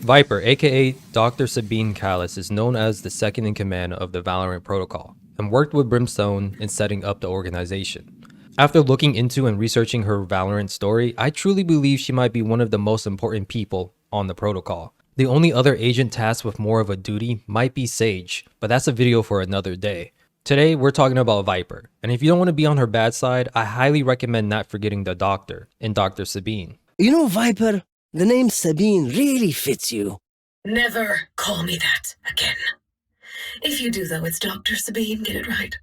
Viper, aka Dr. Sabine Callis, is known as the second in command of the Valorant protocol and worked with Brimstone in setting up the organization. After looking into and researching her Valorant story, I truly believe she might be one of the most important people on the protocol. The only other agent tasked with more of a duty might be Sage, but that's a video for another day. Today, we're talking about Viper, and if you don't want to be on her bad side, I highly recommend not forgetting the doctor in Dr. Sabine. You know, Viper, the name Sabine really fits you. Never call me that again. If you do, though, it's Dr. Sabine, get it right.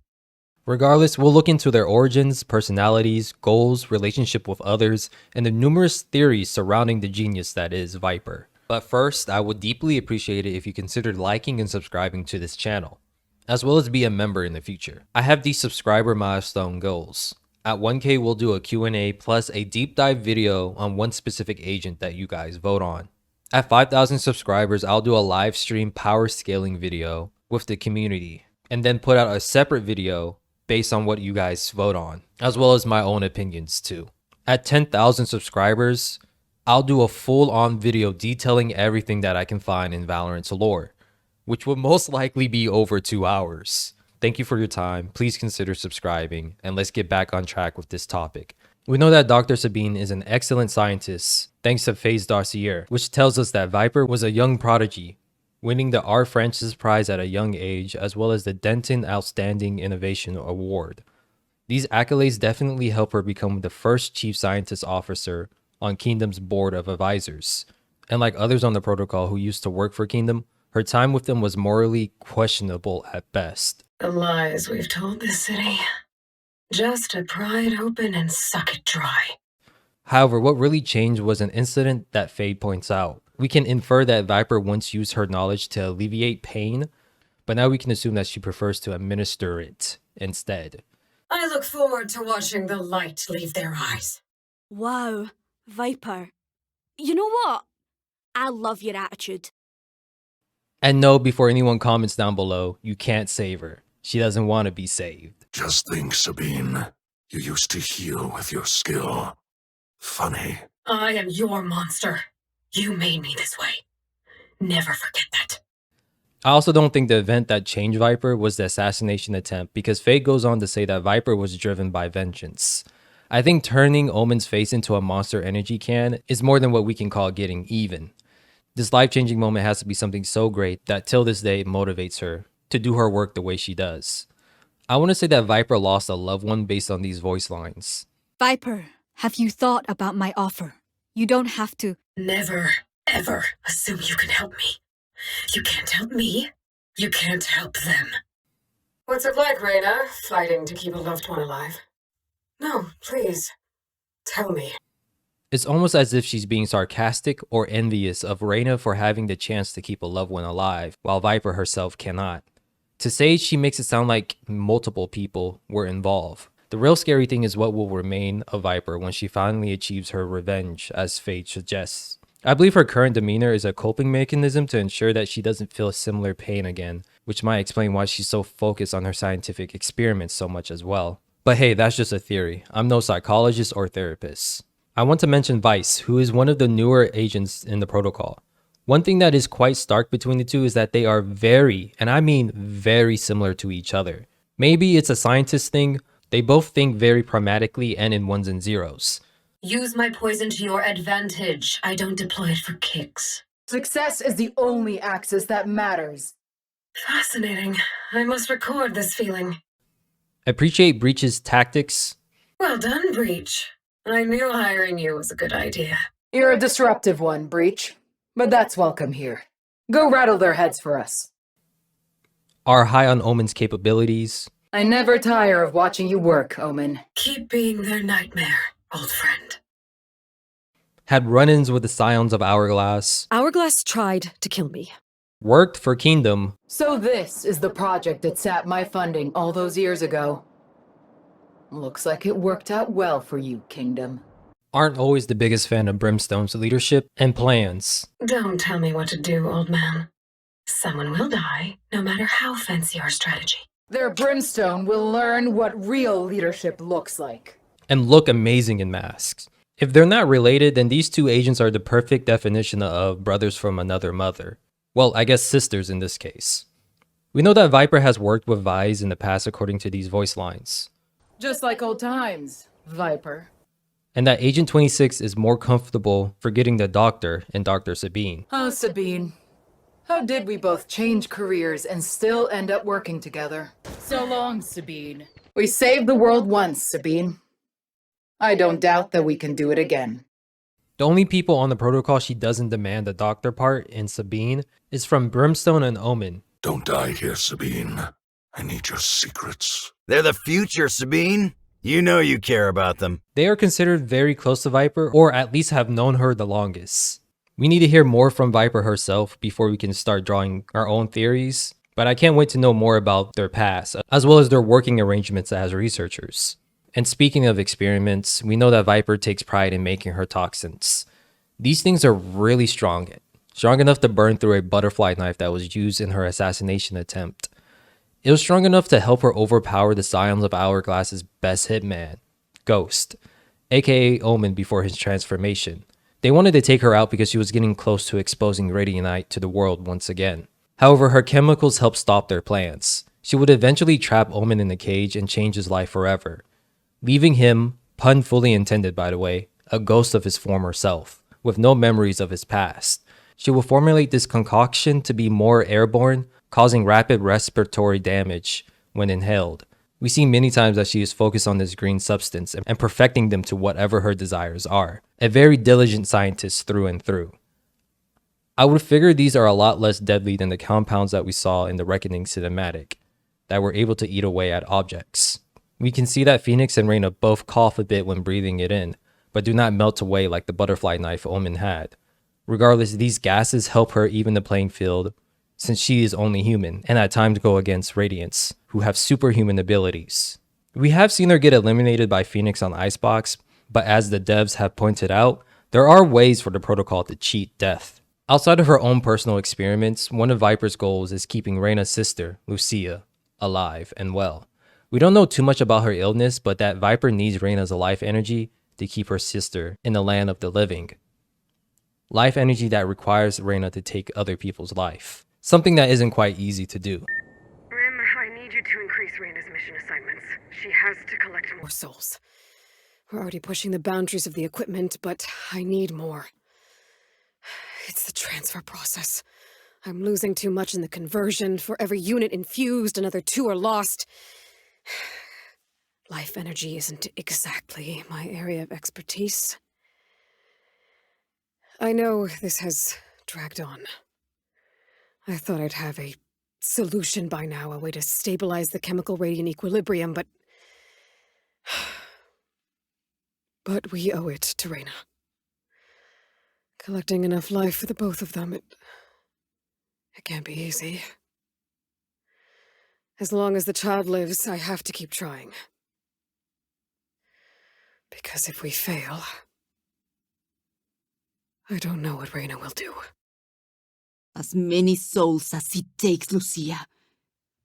Regardless, we'll look into their origins, personalities, goals, relationship with others, and the numerous theories surrounding the genius that is Viper. But first, I would deeply appreciate it if you considered liking and subscribing to this channel, as well as be a member in the future. I have these subscriber milestone goals. At 1K, we'll do a Q&A plus a deep dive video on one specific agent that you guys vote on. At 5,000 subscribers, I'll do a live stream power scaling video with the community, and then put out a separate video based on what you guys vote on, as well as my own opinions too. At 10,000 subscribers, I'll do a full-on video detailing everything that I can find in Valorant's lore, which will most likely be over 2 hours. Thank you for your time. Please consider subscribing, and let's get back on track with this topic. We know that Dr. Sabine is an excellent scientist, thanks to Vyse dossier, which tells us that Viper was a young prodigy, winning the R. Francis Prize at a young age, as well as the Denton Outstanding Innovation Award. These accolades definitely help her become the first Chief Scientist Officer on Kingdom's board of advisors. And like others on the protocol who used to work for Kingdom, her time with them was morally questionable at best. The lies we've told this city. Just to pry it open and suck it dry. However, what really changed was an incident that Fade points out. We can infer that Viper once used her knowledge to alleviate pain, but now we can assume that she prefers to administer it instead. I look forward to watching the light leave their eyes. Wow, Viper. You know what? I love your attitude. And no, before anyone comments down below, you can't save her. She doesn't want to be saved. Just think, Sabine. You used to heal with your skill. Funny. I am your monster. You made me this way. Never forget that. I also don't think the event that changed Viper was the assassination attempt, because Fade goes on to say that Viper was driven by vengeance. I think turning Omen's face into a monster energy can is more than what we can call getting even. This life-changing moment has to be something so great that till this day it motivates her to do her work the way she does. I want to say that Viper lost a loved one based on these voice lines. Viper, have you thought about my offer? You don't have to. Never, ever assume you can help me. You can't help me. You can't help them. What's it like, Reyna, fighting to keep a loved one alive? No, please. Tell me. It's almost as if she's being sarcastic or envious of Reyna for having the chance to keep a loved one alive, while Viper herself cannot. To Sage, she makes it sound like multiple people were involved. The real scary thing is what will remain of Viper when she finally achieves her revenge, as Fate suggests. I believe her current demeanor is a coping mechanism to ensure that she doesn't feel similar pain again, which might explain why she's so focused on her scientific experiments so much as well. But hey, that's just a theory. I'm no psychologist or therapist. I want to mention Vyse, who is one of the newer agents in the protocol. One thing that is quite stark between the two is that they are very, and I mean very similar to each other. Maybe it's a scientist thing. They both think very pragmatically and in ones and zeros. Use my poison to your advantage. I don't deploy it for kicks. Success is the only axis that matters. Fascinating. I must record this feeling. Appreciate Breach's tactics. Well done, Breach. I knew hiring you was a good idea. You're a disruptive one, Breach. But that's welcome here. Go rattle their heads for us. Are high on Omen's capabilities. I never tire of watching you work, Omen. Keep being their nightmare, old friend. Had run-ins with the Scions of Hourglass. Hourglass tried to kill me. Worked for Kingdom. So this is the project that sapped my funding all those years ago. Looks like it worked out well for you, Kingdom. Aren't always the biggest fan of Brimstone's leadership and plans. Don't tell me what to do, old man. Someone will die, no matter how fancy our strategy. Their Brimstone will learn what real leadership looks like. And look amazing in masks. If they're not related, then these two agents are the perfect definition of brothers from another mother. Well, I guess sisters in this case. We know that Viper has worked with Vyse in the past according to these voice lines, Just like old times, Viper. and that Agent 26 is more comfortable forgetting the doctor and Dr. Sabine. Oh, Sabine. How did we both change careers and still end up working together? So long, Sabine. We saved the world once, Sabine. I don't doubt that we can do it again. The only people on the protocol she doesn't demand the doctor part in Sabine is from Brimstone and Omen. Don't die here, Sabine. I need your secrets. They're the future, Sabine. You know you care about them. They are considered very close to Viper, or at least have known her the longest. We need to hear more from Viper herself before we can start drawing our own theories, but I can't wait to know more about their past, as well as their working arrangements as researchers. And speaking of experiments, we know that Viper takes pride in making her toxins. These things are really strong enough to burn through a butterfly knife that was used in her assassination attempt. It was strong enough to help her overpower the Scions of Hourglass's best hitman, Ghost, aka Omen before his transformation. They wanted to take her out because she was getting close to exposing Radiantite to the world once again. However, her chemicals helped stop their plans. She would eventually trap Omen in a cage and change his life forever, leaving him, pun fully intended by the way, a ghost of his former self, with no memories of his past. She will formulate this concoction to be more airborne, causing rapid respiratory damage when inhaled. We see many times that she is focused on this green substance and perfecting them to whatever her desires are. A very diligent scientist through and through. I would figure these are a lot less deadly than the compounds that we saw in the Reckoning cinematic, that were able to eat away at objects. We can see that Phoenix and Reyna both cough a bit when breathing it in, but do not melt away like the butterfly knife Omen had. Regardless, these gases help her even the playing field, since she is only human, and at times go against Radiants, who have superhuman abilities. We have seen her get eliminated by Phoenix on Icebox, but as the devs have pointed out, there are ways for the protocol to cheat death. Outside of her own personal experiments, one of Viper's goals is keeping Reyna's sister, Lucia, alive and well. We don't know too much about her illness, but that Viper needs Reyna's life energy to keep her sister in the land of the living. Life energy that requires Reyna to take other people's life. Something that isn't quite easy to do. Rim, I need you to increase Reyna's mission assignments. She has to collect more souls. We're already pushing the boundaries of the equipment, but I need more. It's the transfer process. I'm losing too much in the conversion. For every unit infused, another 2 are lost. Life energy isn't exactly my area of expertise. I know this has dragged on. I thought I'd have a solution by now, a way to stabilize the chemical radiant equilibrium, but... But we owe it to Reyna. Collecting enough life for the both of them, it can't be easy. As long as the child lives, I have to keep trying. Because if we fail, I don't know what Reyna will do. As many souls as it takes, Lucia.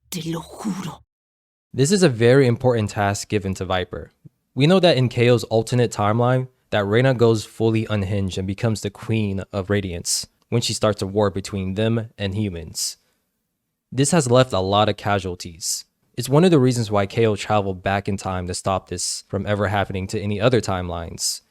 Te lo juro. This is a very important task given to Viper. We know that in KO's alternate timeline, that Reyna goes fully unhinged and becomes the queen of Radiance when she starts a war between them and humans. This has left a lot of casualties. It's one of the reasons why KO traveled back in time to stop this from ever happening to any other timelines.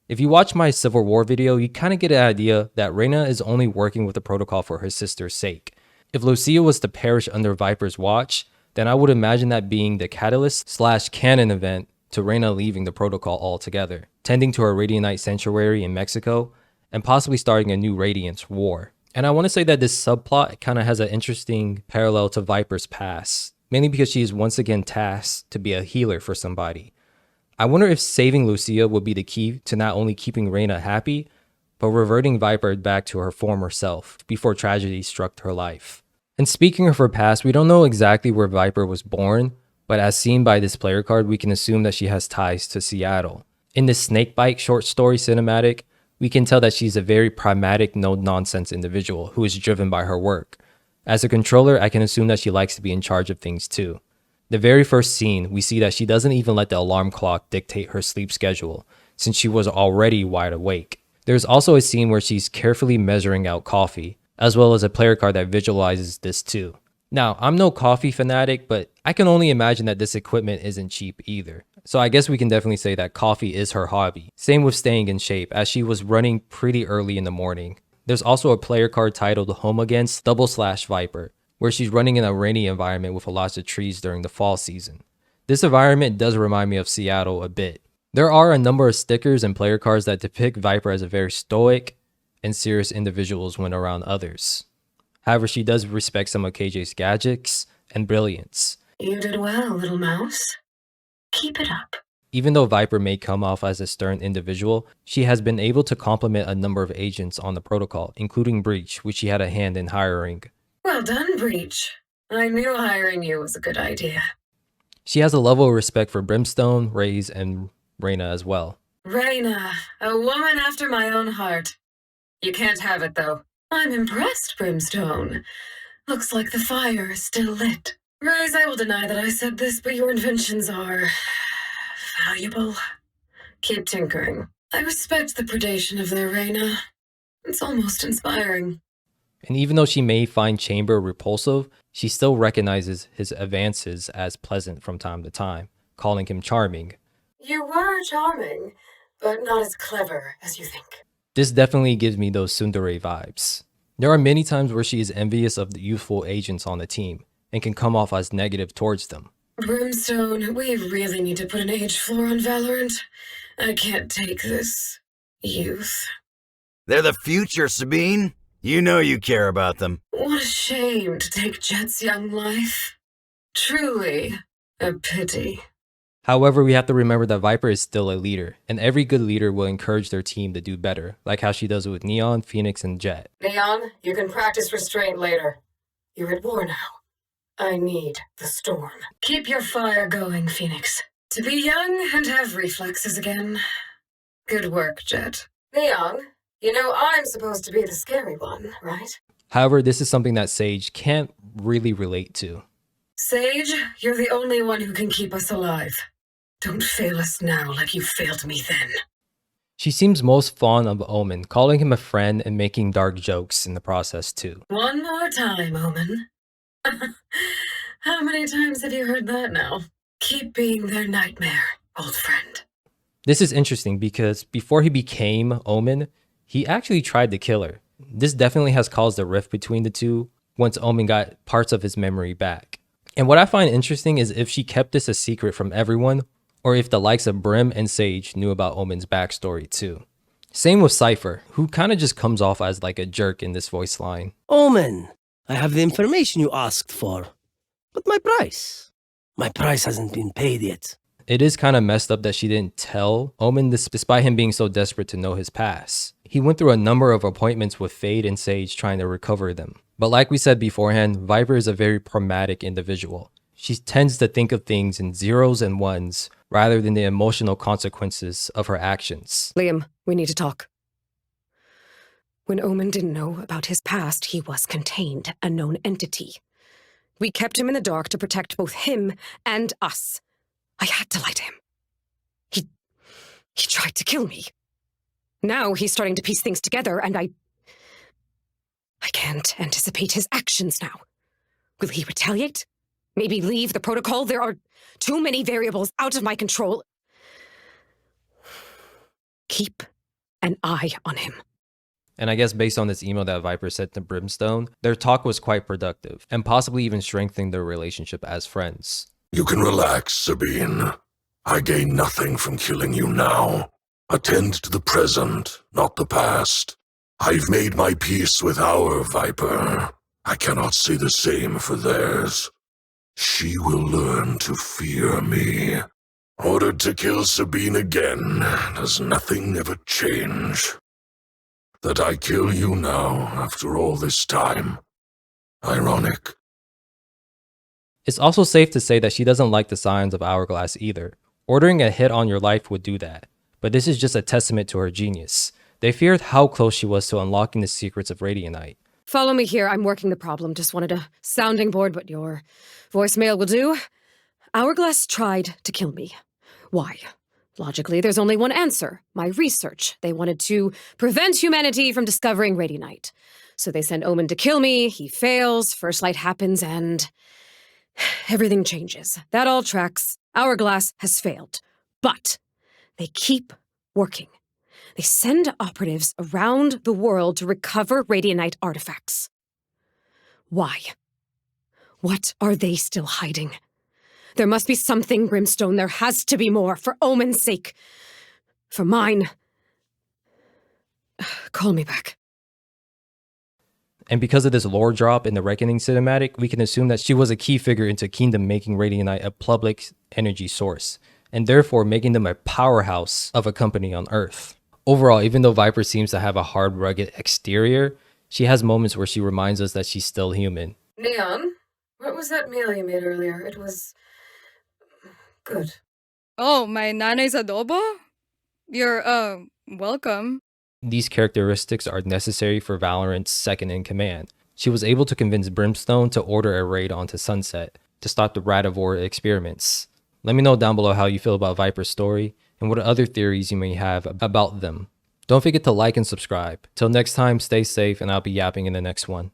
If you watch my Civil War video, you kind of get an idea that Reyna is only working with the protocol for her sister's sake. If Lucia was to perish under Viper's watch, then I would imagine that being the catalyst/canon event to Reyna leaving the protocol altogether, tending to her Radiantite sanctuary in Mexico, and possibly starting a new Radiance war. And I want to say that this subplot kind of has an interesting parallel to Viper's past, mainly because she is once again tasked to be a healer for somebody. I wonder if saving Lucia would be the key to not only keeping Reyna happy, but reverting Viper back to her former self before tragedy struck her life. And speaking of her past, we don't know exactly where Viper was born, but as seen by this player card, we can assume that she has ties to Seattle. In this Snakebite short story cinematic, we can tell that she's a very pragmatic, no-nonsense individual who is driven by her work. As a controller, I can assume that she likes to be in charge of things too. The very first scene, we see that she doesn't even let the alarm clock dictate her sleep schedule, since she was already wide awake. There's also a scene where she's carefully measuring out coffee, as well as a player card that visualizes this too. Now, I'm no coffee fanatic, but I can only imagine that this equipment isn't cheap either. So I guess we can definitely say that coffee is her hobby. Same with staying in shape, as she was running pretty early in the morning. There's also a player card titled Home Against /Viper, where she's running in a rainy environment with lots of trees during the fall season. This environment does remind me of Seattle a bit. There are a number of stickers and player cards that depict Viper as a very stoic and serious individual when around others. However, she does respect some of KJ's gadgets and brilliance. You did well, little mouse. Keep it up. Even though Viper may come off as a stern individual, she has been able to complement a number of agents on the protocol, including Breach, which she had a hand in hiring. Well done, Breach. I knew hiring you was a good idea. She has a level of respect for Brimstone, Raze, and Reyna as well. Reyna, a woman after my own heart. You can't have it, though. I'm impressed, Brimstone. Looks like the fire is still lit. Raze, I will deny that I said this, but your inventions are valuable. Keep tinkering. I respect the predation of their Reyna. It's almost inspiring. And even though she may find Chamber repulsive, she still recognizes his advances as pleasant from time to time, calling him charming. You were charming, but not as clever as you think. This definitely gives me those tsundere vibes. There are many times where she is envious of the youthful agents on the team and can come off as negative towards them. Brimstone, we really need to put an age floor on Valorant. I can't take this youth. They're the future, Sabine. You know you care about them. What a shame to take Jet's young life. Truly a pity. However, we have to remember that Viper is still a leader, and every good leader will encourage their team to do better, like how she does it with Neon, Phoenix, and Jet. Neon, you can practice restraint later. You're at war now. I need the storm. Keep your fire going, Phoenix. To be young and have reflexes again. Good work, Jet. Neon, you know I'm supposed to be the scary one, right? However, this is something that Sage can't really relate to. Sage, you're the only one who can keep us alive. Don't fail us now like you failed me then. She seems most fond of Omen, calling him a friend and making dark jokes in the process too. One more time, Omen. How many times have you heard that now? Keep being their nightmare, old friend. This is interesting because before he became Omen, he actually tried to kill her. This definitely has caused a rift between the two once Omen got parts of his memory back. And what I find interesting is if she kept this a secret from everyone, or if the likes of Brim and Sage knew about Omen's backstory too. Same with Cypher, who kind of just comes off as like a jerk in this voice line. Omen, I have the information you asked for. But my price? My price hasn't been paid yet. It is kind of messed up that she didn't tell Omen this despite him being so desperate to know his past. He went through a number of appointments with Fade and Sage trying to recover them. But like we said beforehand, Viper is a very pragmatic individual. She tends to think of things in zeros and ones rather than the emotional consequences of her actions. Liam, we need to talk. When Omen didn't know about his past, he was contained, a known entity. We kept him in the dark to protect both him and us. I had to lie to him. He tried to kill me. Now he's starting to piece things together, and I can't anticipate his actions now. Will he retaliate? Maybe leave the protocol? There are too many variables out of my control. Keep an eye on him. And I guess based on this email that Viper sent to Brimstone, their talk was quite productive and possibly even strengthened their relationship as friends. You can relax, Sabine. I gain nothing from killing you now. Attend to the present, not the past. I've made my peace with our Viper. I cannot say the same for theirs. She will learn to fear me. Ordered to kill Sabine again. Does nothing ever change? That I kill you now, after all this time. Ironic. It's also safe to say that she doesn't like the signs of Hourglass either. Ordering a hit on your life would do that, but this is just a testament to her genius. They feared how close she was to unlocking the secrets of Radiantite. Follow me here, I'm working the problem. Just wanted a sounding board, but your voicemail will do. Hourglass tried to kill me. Why? Logically, there's only one answer: my research. They wanted to prevent humanity from discovering Radionite. So they send Omen to kill me, he fails, First Light happens, and everything changes. That all tracks. Hourglass has failed. But they keep working. They send operatives around the world to recover Radionite artifacts. Why? What are they still hiding? There must be something, Brimstone. There has to be more, for Omen's sake. For mine. Call me back. And because of this lore drop in the Reckoning cinematic, we can assume that she was a key figure into Kingdom making Radionite a public energy source, and therefore making them a powerhouse of a company on Earth. Overall, even though Viper seems to have a hard, rugged exterior, she has moments where she reminds us that she's still human. Neon, what was that meal you made earlier? It was good. Oh, my nanay's adobo? You're, welcome. These characteristics are necessary for Valorant's second in command. She was able to convince Brimstone to order a raid onto Sunset to stop the Radivore experiments. Let me know down below how you feel about Viper's story and what other theories you may have about them. Don't forget to like and subscribe. Till next time, stay safe, and I'll be yapping in the next one.